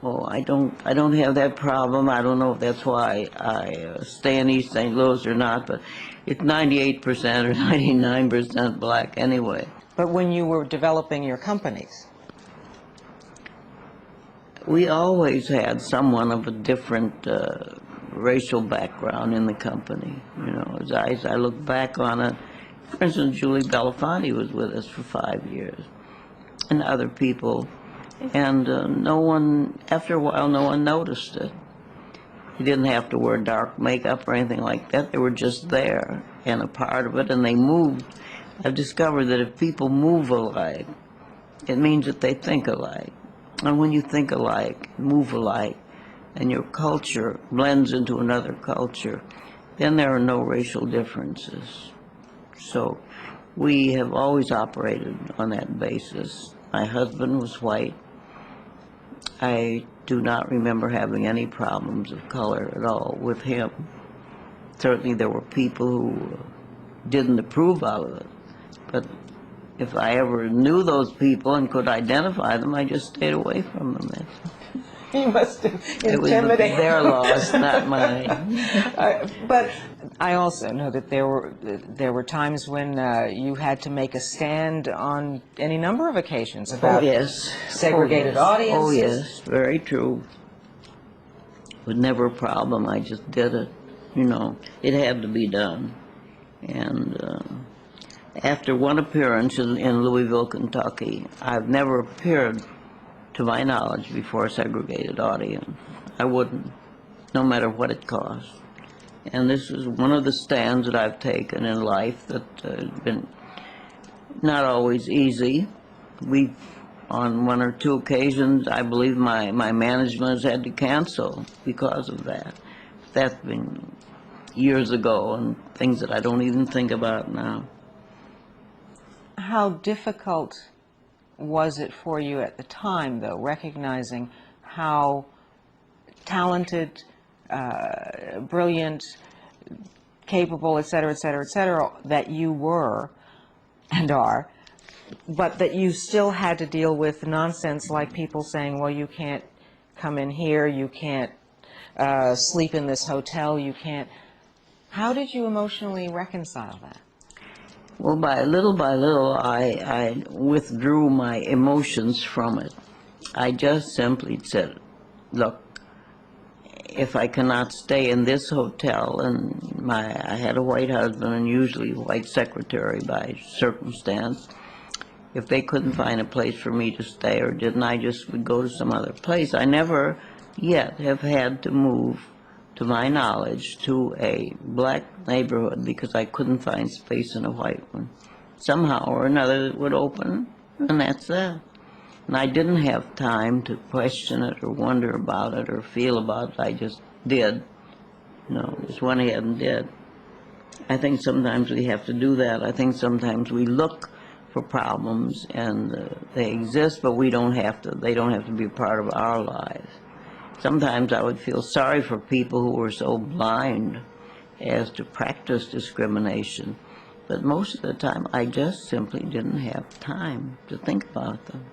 Oh, I don't have that problem. I don't know if that's why I stay in East St. Louis or not, but it's 98% or 99% black anyway. But when you were developing your companies, We always had someone of a different racial background in the company. You know, as I look back on it, for instance, Julie Belafonte was with us for 5 years, and other people, and no one, after a while, no one noticed it. You didn't have to wear dark makeup or anything like that. They were just there and a part of it, and they moved. I've discovered that if people move alike, it means that they think alike. And when you think alike, move alike, and your culture blends into another culture, then there are no racial differences. So we have always operated on that basis. My husband was white. I do not remember having any problems of color at all with him. Certainly there were people who didn't approve of it, but if I ever knew those people and could identify them, I just stayed away from them. you must have It was intimidated. their loss, not mine. But I also know that there were times when you had to make a stand on any number of occasions about yes. segregated yes. audiences. Oh, yes, very true. It was never a problem. I just did it. You know, it had to be done. And after one appearance in Louisville, Kentucky, I've never appeared, to my knowledge, before a segregated audience. I wouldn't, no matter what it cost. And this is one of the stands that I've taken in life that has been not always easy. We, on one or two occasions, I believe my management has had to cancel because of that. That's been years ago, and things that I don't even think about now. How difficult was it for you at the time, though, recognizing how talented, brilliant, capable, et cetera, that you were and are, but that you still had to deal with nonsense like people saying, well, you can't come in here, you can't sleep in this hotel, you can't. How did you emotionally reconcile that? Well, by little, I withdrew my emotions from it. I just simply said, look, if I cannot stay in this hotel, and I had a white husband and usually a white secretary by circumstance, if they couldn't find a place for me to stay or didn't, I just would go to some other place. I never yet have had to move, to my knowledge, to a black neighborhood because I couldn't find space in a white one. Somehow or another it would open, and that's that. And I didn't have time to question it or wonder about it or feel about it. I just did. You know, just went ahead and did. I think sometimes we have to do that. I think sometimes we look for problems and they exist, but we don't have to. They don't have to be a part of our lives. Sometimes I would feel sorry for people who were so blind as to practice discrimination. But most of the time, I just simply didn't have time to think about them.